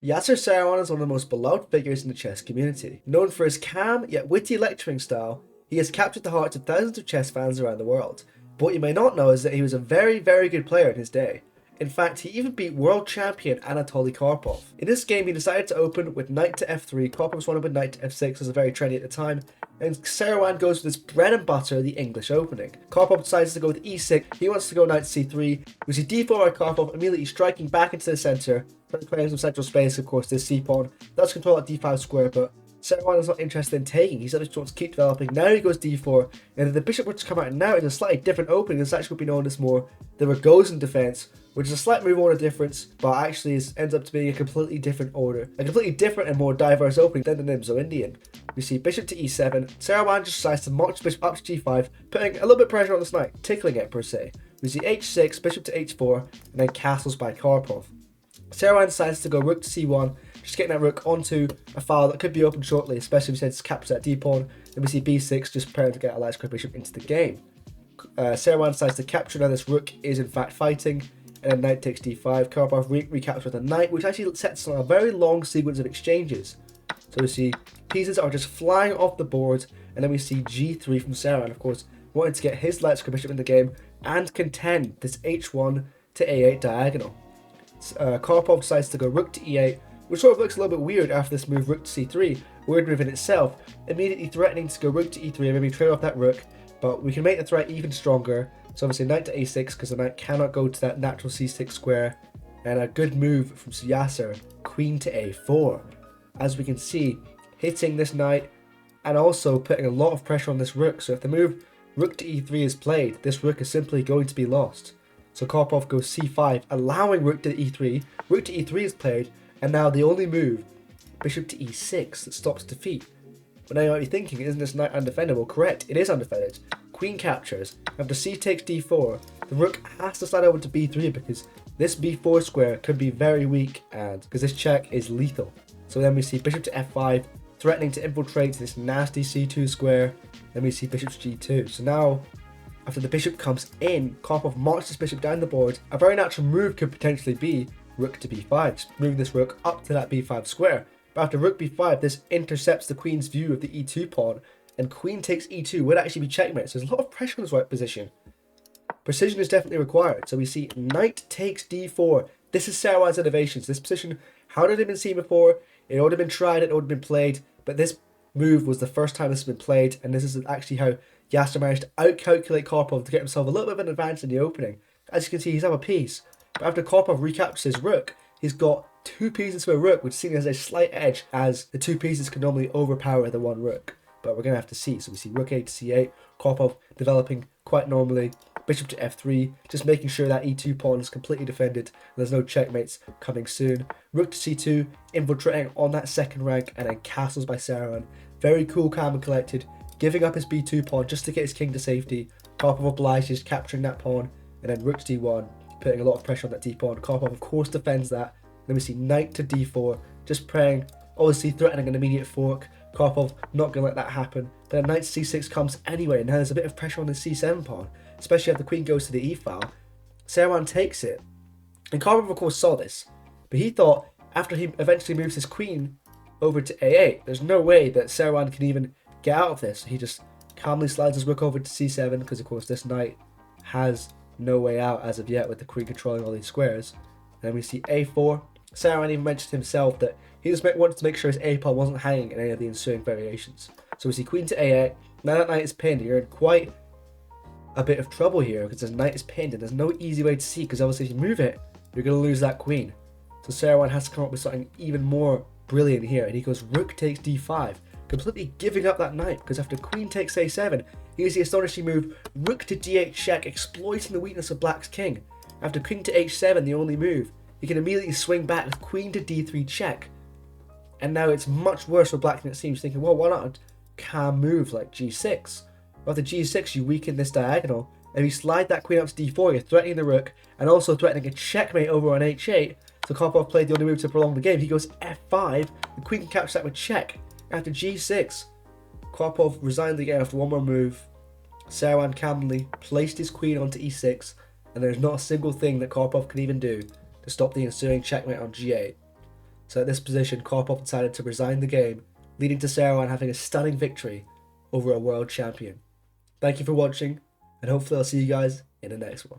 Yasser Seirawan is one of the most beloved figures in the chess community. Known for his calm yet witty lecturing style, he has captured the hearts of thousands of chess fans around the world. But what you may not know is that he was a very good player in his day. In fact, he even beat world champion Anatoly Karpov. In this game, he decided to open with knight to f3, Karpov wanted with knight to f6, was very trendy at the time, and Seirawan goes with his bread and butter, the English opening. Karpov decides to go with e6, he wants to go knight to c3, we see d4 by Karpov immediately striking back into the centre, claims some central space, of course, this c-pawn, does control that d5 square, but Seirawan is not interested in taking, he just wants to keep developing. Now he goes d4, and if the bishop were to come out now in a slightly different opening, this actually would be known as more the Rogozin defense, which is a slight move order difference, but actually ends up to being a completely different order, a completely different and more diverse opening than the Nimzo-Indian. We see bishop to e7, Seirawan just decides to march bishop up to g5, putting a little bit of pressure on this knight, tickling it per se. We see h6, bishop to h4, and then castles by Karpov. Seirawan decides to go rook to c1, just getting that rook onto a file that could be open shortly, especially if he says capture that d-pawn. Then we see b6, just preparing to get a light square bishop into the game. Seirawan decides to capture, now this rook is in fact fighting, and then knight takes d5, Karpov recaptures with a knight, which actually sets on a very long sequence of exchanges. So we see pieces are just flying off the board, and then we see g3 from Seirawan, of course, wanting to get his light square bishop in the game, and contend this h1 to a8 diagonal. Karpov decides to go rook to e8, which sort of looks a little bit weird after this move rook to c3, weird move in itself, immediately threatening to go rook to e3 and maybe trade off that rook, but we can make the threat even stronger. So obviously knight to a6 because the knight cannot go to that natural c6 square, and a good move from Yasser, queen to a4. As we can see, hitting this knight and also putting a lot of pressure on this rook, so if the move rook to e3 is played, this rook is simply going to be lost. So Karpov goes c5, allowing rook to e3, rook to e3 is played, and now the only move, bishop to e6, that stops defeat. But now you might be thinking, isn't this knight undefendable? Correct, it is undefended. Queen captures, after c takes d4, the rook has to slide over to b3 because this b4 square could be very weak, and because this check is lethal. So then we see bishop to f5, threatening to infiltrate this nasty c2 square, then we see bishop to g2. So now, after the bishop comes in, Karpov marches this bishop down the board. A very natural move could potentially be rook to b5, just moving this rook up to that b5 square. But after rook b5, this intercepts the queen's view of the e2 pawn, and queen takes e2 would actually be checkmate. So there's a lot of pressure on this white position. Precision is definitely required. So we see knight takes d4. This is Seirawan's innovations. This position, how did it been seen before? It would have been tried, it would have been played, but this move was the first time this has been played, and this is actually how Yasser managed to outcalculate Karpov to get himself a little bit of an advantage in the opening. As you can see, he's up a piece, but after Karpov recaptures his rook, he's got two pieces for a rook, which is seen as a slight edge, as the two pieces can normally overpower the one rook. But we're going to have to see. So we see rook a to c8, Karpov developing quite normally, bishop to f3, just making sure that e2 pawn is completely defended and there's no checkmates coming soon. Rook to c2, infiltrating on that second rank, and then castles by Seirawan. Very cool, calm and collected, giving up his b2 pawn just to get his king to safety. Karpov obliges, capturing that pawn, and then rook to d1, putting a lot of pressure on that d-pawn. Karpov of course defends that. Then we see knight to d4, just praying, obviously threatening an immediate fork. Karpov not going to let that happen. But then knight to c6 comes anyway, and now there's a bit of pressure on the c7 pawn, especially if the queen goes to the e-file. Seirawan takes it, and Karpov of course saw this, but he thought after he eventually moves his queen over to a8, there's no way that Seirawan can even get out of this. He just calmly slides his rook over to c7 because of course this knight has no way out as of yet with the queen controlling all these squares. And then we see a4. Seirawan even mentioned himself that he just wanted to make sure his a-pawn wasn't hanging in any of the ensuing variations. So we see queen to a8. Now that knight is pinned, you're in quite a bit of trouble here because this knight is pinned and there's no easy way to see, because obviously if you move it, you're going to lose that queen. So Seirawan has to come up with something even more brilliant here, and he goes rook takes d5, completely giving up that knight, because after queen takes a7, here's the astonishing move, rook to d8 check, exploiting the weakness of black's king. After king to h7, the only move, he can immediately swing back with queen to d3 check. And now it's much worse for black than it seems, thinking, well, why not a calm move like g6? After g6, you weaken this diagonal. If you slide that queen up to d4, you're threatening the rook, and also threatening a checkmate over on h8. So Karpov played the only move to prolong the game. He goes f5, the queen can capture that with check. After g6, Karpov resigned the game after one more move. Seirawan calmly placed his queen onto e6, and there's not a single thing that Karpov can even do to stop the ensuing checkmate on g8. So at this position, Karpov decided to resign the game, leading to Seirawan having a stunning victory over a world champion. Thank you for watching, and hopefully I'll see you guys in the next one.